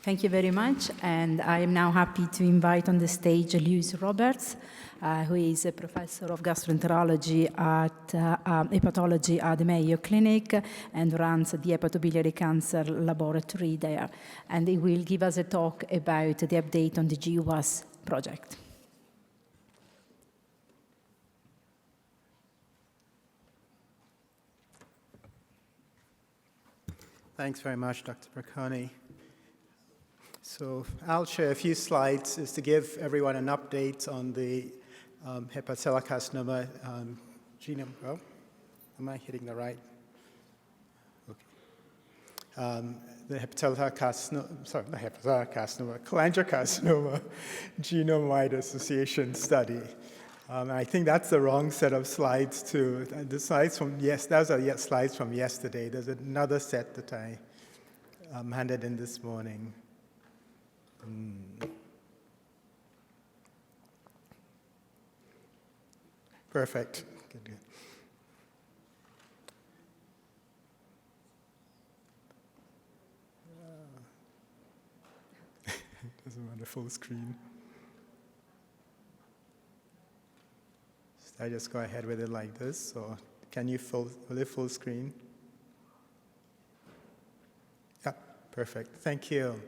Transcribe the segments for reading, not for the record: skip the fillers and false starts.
Thank you very much, and I am now happy to invite on the stage Lewis Roberts, who is a professor of gastroenterology at hepatology at the Mayo Clinic and runs the hepatobiliary cancer laboratory there. And he will give us a talk about the update on the GWAS project. Thanks very much, Dr. Bricconi. So I'll share a few slides just to give everyone an update on the hepatocellular carcinoma genome. Oh, am I hitting the right? Okay. The hepatocellular carcinoma, cholangiocarcinoma Genome-Wide Association study. I think that's the wrong set of slides too. The slides from those are slides from yesterday. There's another set that I handed in this morning. Perfect. Good. Doesn't want a full screen. Should I just go ahead with it like this, or can you will it full screen? Yeah, perfect. Thank you.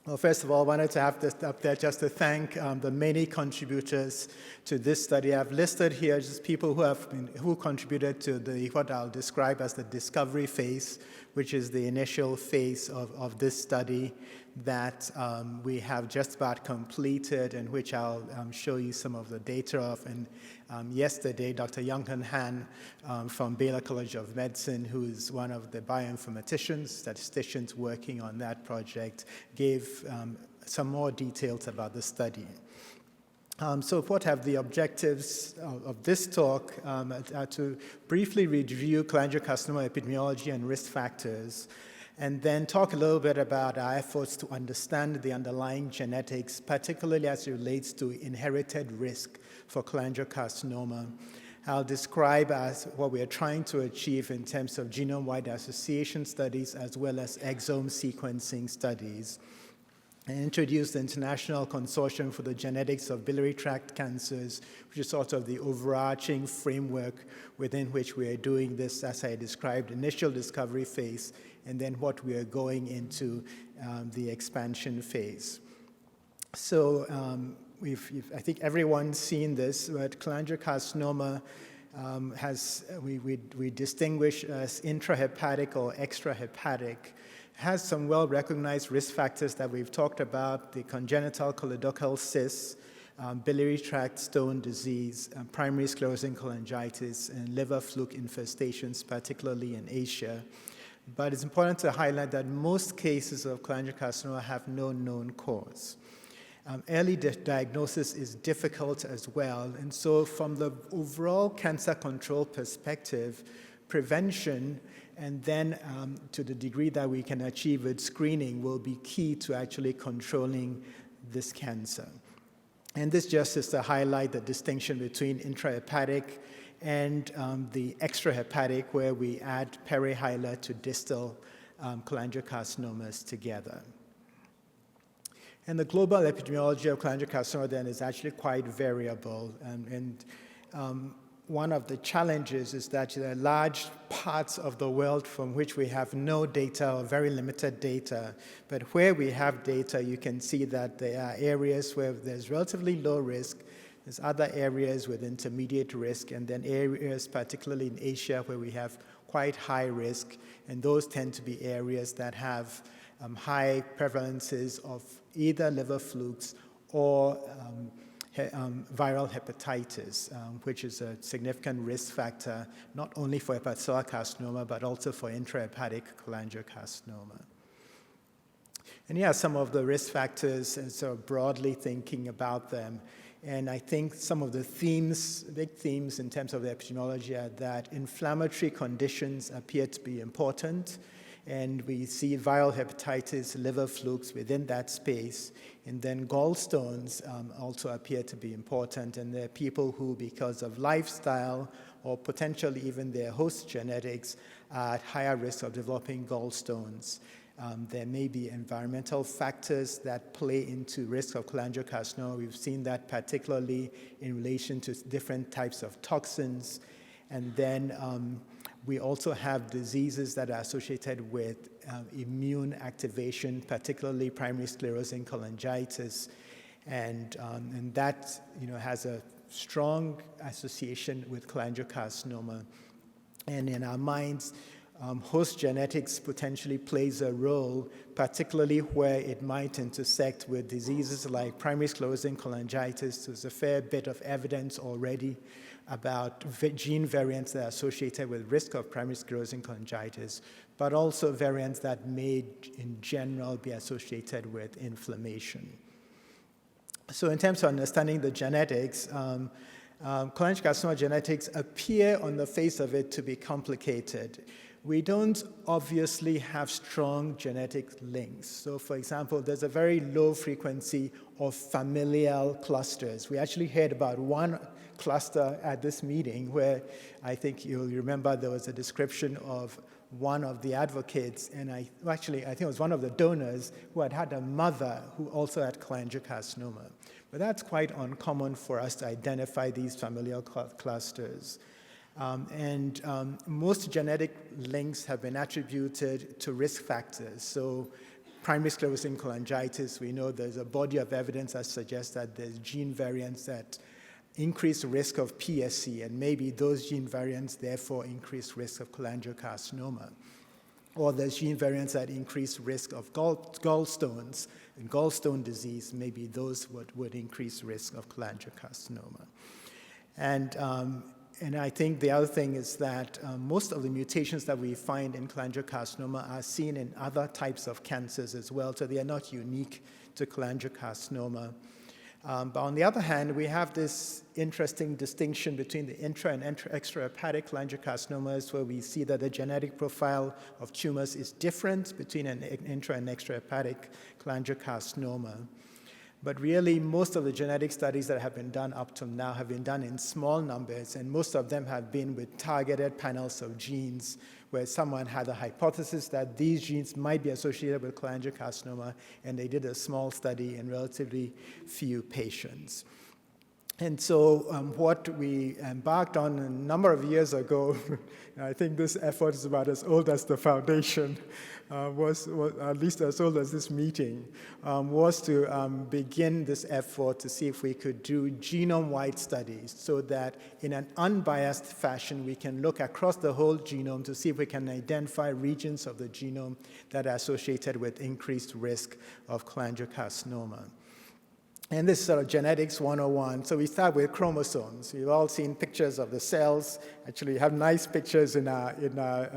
Well, first of all, I wanted to have this up there just to thank the many contributors to this study. I've listed here just people who contributed to what I'll describe as the discovery phase, which is the initial phase of this study that we have just about completed and which I'll show you some of the data of. And yesterday, Dr. Young-Hun Han from Baylor College of Medicine, who is one of the bioinformaticians, statisticians working on that project, gave some more details about the study. So what have the objectives of this talk are to briefly review cholangiocarcinoma epidemiology and risk factors, and then talk a little bit about our efforts to understand the underlying genetics, particularly as it relates to inherited risk for cholangiocarcinoma. I'll describe as what we are trying to achieve in terms of genome-wide association studies as well as exome sequencing studies, and introduce the International Consortium for the Genetics of Biliary Tract Cancers, which is sort of the overarching framework within which we are doing this, as I described, initial discovery phase, and then what we are going into the expansion phase. So I think everyone's seen this, but cholangiocarcinoma we distinguish as intrahepatic or extrahepatic. Has some well-recognized risk factors that we've talked about: the congenital choledochal cysts, biliary tract stone disease, primary sclerosing cholangitis, and liver fluke infestations, particularly in Asia. But it's important to highlight that most cases of cholangiocarcinoma have no known cause. Early diagnosis is difficult as well, and so from the overall cancer control perspective, prevention and then to the degree that we can achieve with screening will be key to actually controlling this cancer. And this just is to highlight the distinction between intrahepatic and the extrahepatic, where we add perihilar to distal cholangiocarcinomas together. And the global epidemiology of cholangiocarcinoma then is actually quite variable. One of the challenges is that there are large parts of the world from which we have no data or very limited data. But where we have data, you can see that there are areas where there's relatively low risk. There's other areas with intermediate risk, and then areas, particularly in Asia, where we have quite high risk. And those tend to be areas that have high prevalences of either liver flukes or viral hepatitis, which is a significant risk factor, not only for hepatocellular carcinoma, but also for intrahepatic cholangiocarcinoma. And yeah, some of the risk factors, and so broadly thinking about them. And I think some of the themes, big themes in terms of the epidemiology, are that inflammatory conditions appear to be important. And we see viral hepatitis, liver flukes within that space. And then gallstones also appear to be important. And there are people who, because of lifestyle or potentially even their host genetics, are at higher risk of developing gallstones. There may be environmental factors that play into risk of cholangiocarcinoma. We've seen that particularly in relation to different types of toxins. And then we also have diseases that are associated with immune activation, particularly primary sclerosing cholangitis. And that has a strong association with cholangiocarcinoma. And in our minds, host genetics potentially plays a role, particularly where it might intersect with diseases like primary sclerosing cholangitis. There's a fair bit of evidence already about gene variants that are associated with risk of primary sclerosing cholangitis, but also variants that may, in general, be associated with inflammation. So in terms of understanding the genetics, cholangiocarcinoma genetics appear on the face of it to be complicated. We don't obviously have strong genetic links. So for example, there's a very low frequency of familial clusters. We actually heard about one cluster at this meeting where I think you'll remember there was a description of one of the advocates, and I think it was one of the donors who had a mother who also had cholangiocarcinoma. But that's quite uncommon for us to identify these familial clusters. Most genetic links have been attributed to risk factors. So primary sclerosing cholangitis, we know there's a body of evidence that suggests that there's gene variants that increase risk of PSC, and maybe those gene variants therefore increase risk of cholangiocarcinoma. Or there's gene variants that increase risk of gallstones and gallstone disease, maybe those would increase risk of cholangiocarcinoma. And I think the other thing is that most of the mutations that we find in cholangiocarcinoma are seen in other types of cancers as well, so they are not unique to cholangiocarcinoma. But on the other hand, we have this interesting distinction between the intra and extrahepatic cholangiocarcinomas, where we see that the genetic profile of tumors is different between an intra and extrahepatic cholangiocarcinoma. But really, most of the genetic studies that have been done up to now have been done in small numbers, and most of them have been with targeted panels of genes, where someone had a hypothesis that these genes might be associated with cholangiocarcinoma, and they did a small study in relatively few patients. And so what we embarked on a number of years ago, I think this effort is about as old as the foundation, was at least as old as this meeting, was to begin this effort to see if we could do genome-wide studies so that in an unbiased fashion we can look across the whole genome to see if we can identify regions of the genome that are associated with increased risk of cholangiocarcinoma. And this is sort of genetics 101. So we start with chromosomes. You've all seen pictures of the cells. Actually, we have nice pictures in our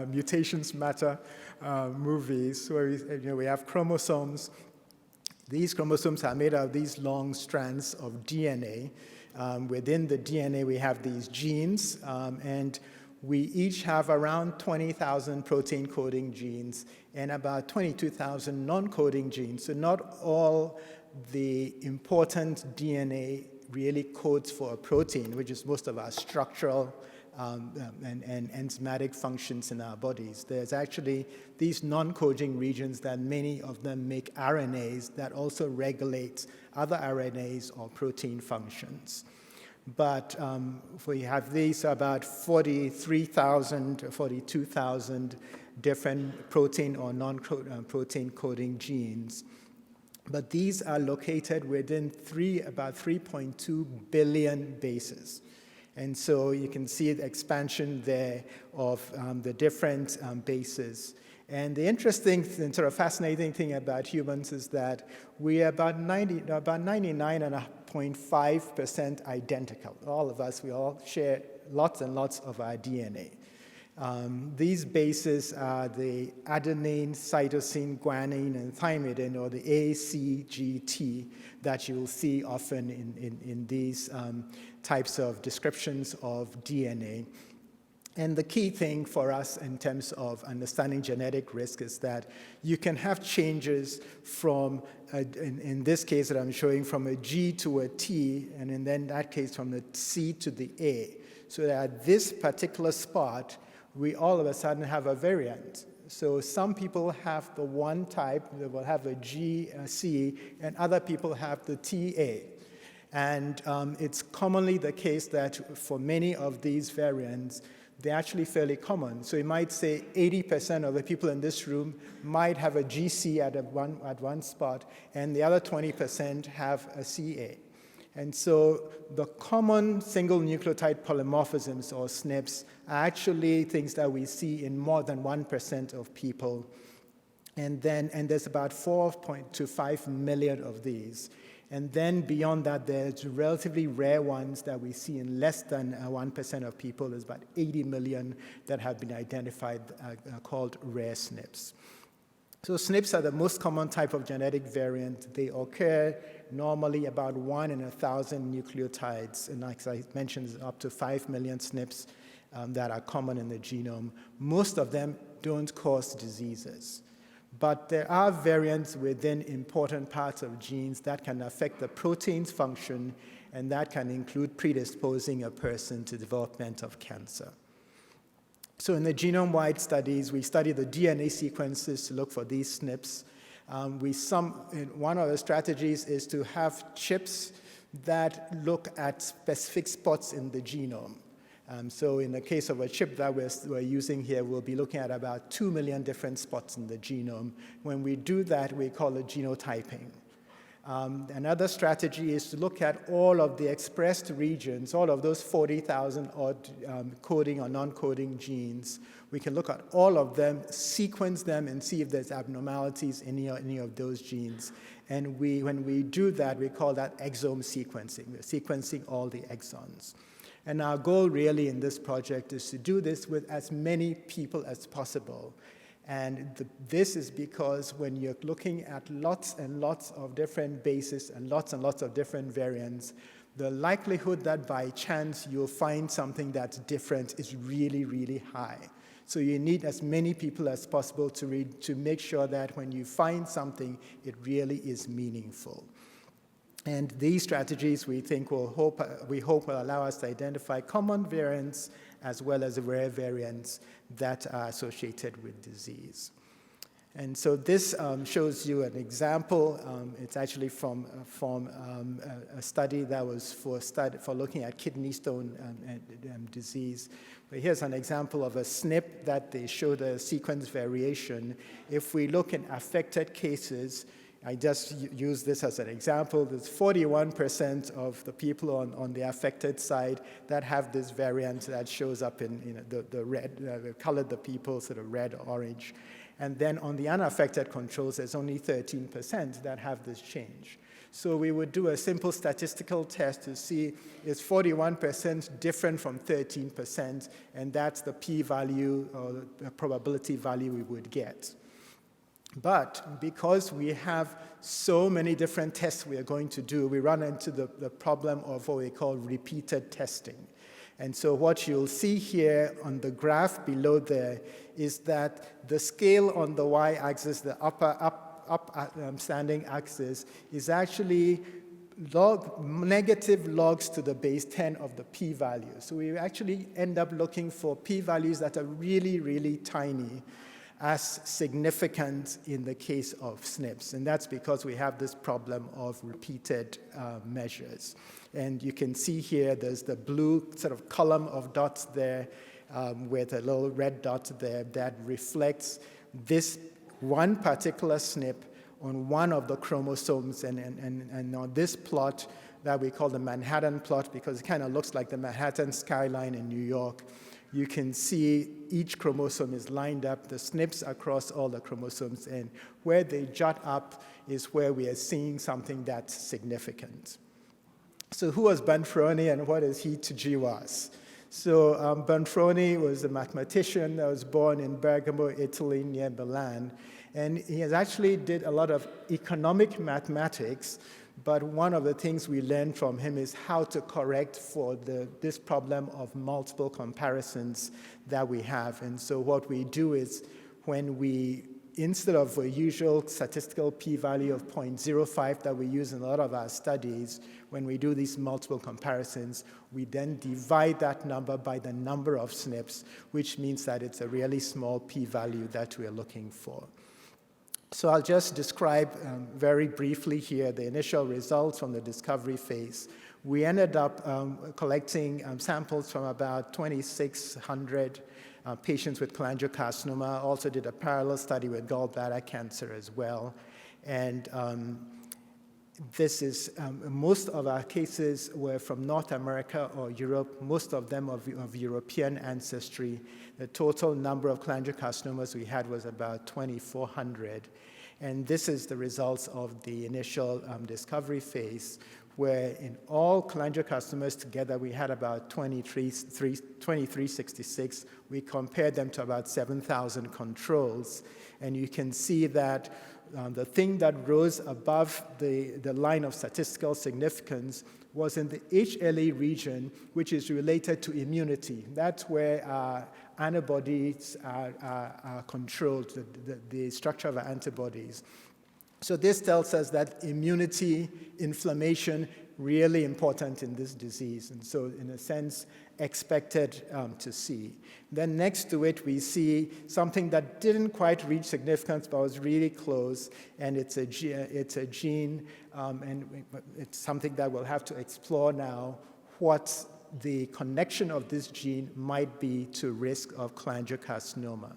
Mutations Matter movies where we have chromosomes. These chromosomes are made of these long strands of DNA. Within the DNA, we have these genes, and we each have around 20,000 protein-coding genes and about 22,000 non-coding genes. So not all the important DNA really codes for a protein, which is most of our structural and enzymatic functions in our bodies. There's actually these non-coding regions that many of them make RNAs that also regulate other RNAs or protein functions. But we have these about 43,000, 42,000 different protein or non-protein coding genes. But these are located within about 3.2 billion bases. And so you can see the expansion there of the different bases. And the interesting and sort of fascinating thing about humans is that we are about 99.5% identical. All of us, we all share lots and lots of our DNA. These bases are the adenine, cytosine, guanine, and thymidine, or the ACGT, that you will see often in these types of descriptions of DNA. And the key thing for us in terms of understanding genetic risk is that you can have changes from, in this case that I'm showing, from a G to a T, and in that case from the C to the A. So that at this particular spot, we all of a sudden have a variant. So some people have the one type, they will have a GC, and other people have the TA. And it's commonly the case that for many of these variants, they're actually fairly common. So you might say 80% of the people in this room might have a GC at one spot, and the other 20% have a CA. And so the common single nucleotide polymorphisms, or SNPs, are actually things that we see in more than 1% of people. And there's about 4.25 million of these. And then beyond that, there's relatively rare ones that we see in less than 1% of people. There's about 80 million that have been identified called rare SNPs. So SNPs are the most common type of genetic variant. They occur normally about 1 in 1,000 nucleotides. And like I mentioned, up to 5 million SNPs that are common in the genome. Most of them don't cause diseases. But there are variants within important parts of genes that can affect the protein's function, and that can include predisposing a person to development of cancer. So in the genome-wide studies, we study the DNA sequences to look for these SNPs. One of the strategies is to have chips that look at specific spots in the genome. So in the case of a chip that we're using here, we'll be looking at about 2 million different spots in the genome. When we do that, we call it genotyping. Another strategy is to look at all of the expressed regions, all of those 40,000 odd coding or non-coding genes. We can look at all of them, sequence them, and see if there's abnormalities in any of those genes. And when we do that, we call that exome sequencing. We're sequencing all the exons. And our goal really in this project is to do this with as many people as possible. And this is because when you're looking at lots and lots of different bases and lots of different variants, the likelihood that by chance you'll find something that's different is really, really high. So you need as many people as possible to make sure that when you find something, it really is meaningful. And these strategies we hope will allow us to identify common variants as well as rare variants that are associated with disease. And so this shows you an example. It's actually from a study that was for looking at kidney stone disease. But here's an example of a SNP that they showed a sequence variation. If we look in affected cases, I just use this as an example. There's 41% of the people on the affected side that have this variant that shows up in the red, we colored the people sort of red, orange. And then on the unaffected controls, there's only 13% that have this change. So we would do a simple statistical test to see is 41% different from 13%, and that's the p-value or the probability value we would get. But because we have so many different tests we are going to do, we run into the problem of what we call repeated testing. And so what you'll see here on the graph below there is that the scale on the y-axis, the standing axis, is actually negative logs to the base 10 of the p-value. So we actually end up looking for p-values that are really, really tiny, as significant in the case of SNPs. And that's because we have this problem of repeated measures. And you can see here there's the blue sort of column of dots there with a little red dot there that reflects this one particular SNP on one of the chromosomes. And on this plot that we call the Manhattan plot, because it kind of looks like the Manhattan skyline in New York, you can see each chromosome is lined up, the SNPs across all the chromosomes, and where they jut up is where we are seeing something that's significant. So who was Banfroni and what is he to GWAS? So Banfroni was a mathematician that was born in Bergamo, Italy, near Milan, and he has actually did a lot of economic mathematics. But one of the things we learned from him is how to correct for this problem of multiple comparisons that we have. And so what we do is when we instead of a usual statistical p-value of 0.05 that we use in a lot of our studies, when we do these multiple comparisons, we then divide that number by the number of SNPs, which means that it's a really small p-value that we're looking for. So I'll just describe very briefly here the initial results from the discovery phase. We ended up collecting samples from about 2,600 patients with cholangiocarcinoma, also did a parallel study with gallbladder cancer as well. And this is, most of our cases were from North America or Europe, most of them of European ancestry. The total number of cholangiocarcinomas we had was about 2,400. And this is the results of the initial discovery phase, where in all cholangiocarcinomas together, we had about 2366. We compared them to about 7,000 controls. And you can see that the thing that rose above the line of statistical significance was in the HLA region, which is related to immunity. That's where antibodies are controlled, the structure of our antibodies. So this tells us that immunity, inflammation, really important in this disease, and so in a sense, expected to see. Then next to it, we see something that didn't quite reach significance, but was really close, and it's a gene, and it's something that we'll have to explore now, what the connection of this gene might be to risk of cholangiocarcinoma.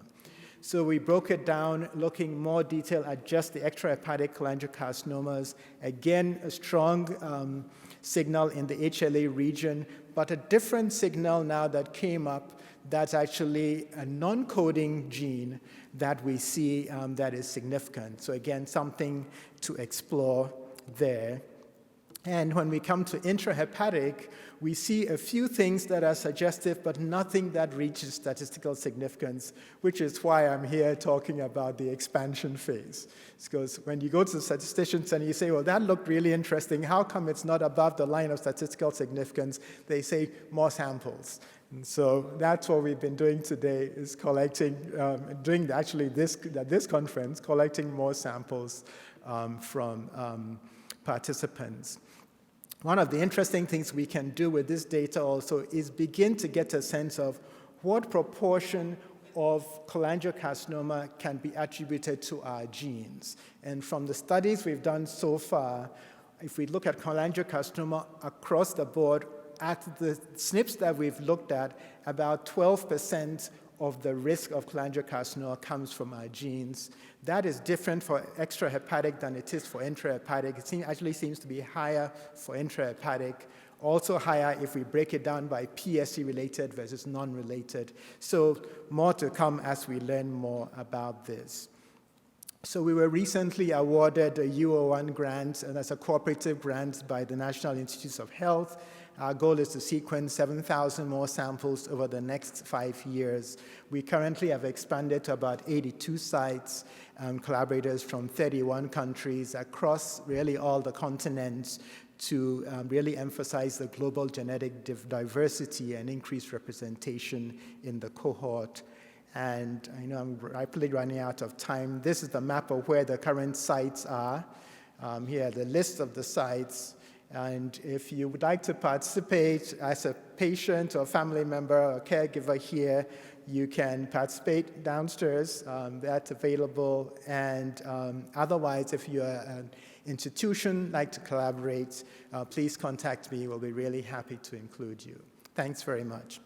So we broke it down, looking more detail at just the extrahepatic cholangiocarcinomas. Again, a strong signal in the HLA region, but a different signal now that came up that's actually a non-coding gene that we see that is significant. So again, something to explore there. And when we come to intrahepatic, we see a few things that are suggestive, but nothing that reaches statistical significance, which is why I'm here talking about the expansion phase. Because when you go to the statisticians and you say, well, that looked really interesting, how come it's not above the line of statistical significance? They say more samples. And so that's what we've been doing today, is collecting, doing actually this conference, collecting more samples from participants. One of the interesting things we can do with this data also is begin to get a sense of what proportion of cholangiocarcinoma can be attributed to our genes. And from the studies we've done so far, if we look at cholangiocarcinoma across the board, at the SNPs that we've looked at, about 12% of the risk of cholangiocarcinoma comes from our genes. That is different for extrahepatic than it is for intrahepatic. It actually seems to be higher for intrahepatic, also higher if we break it down by PSC-related versus non-related. So more to come as we learn more about this. So we were recently awarded a U01 grant, and that's a cooperative grant by the National Institutes of Health. Our goal is to sequence 7,000 more samples over the next 5 years. We currently have expanded to about 82 sites, collaborators from 31 countries across really all the continents to really emphasize the global genetic diversity and increased representation in the cohort. And I know I'm rapidly running out of time. This is the map of where the current sites are. Here, the list of the sites. And if you would like to participate as a patient or family member or caregiver here, you can participate downstairs. That's available. And otherwise, if you're an institution like to collaborate, please contact me. We'll be really happy to include you. Thanks very much.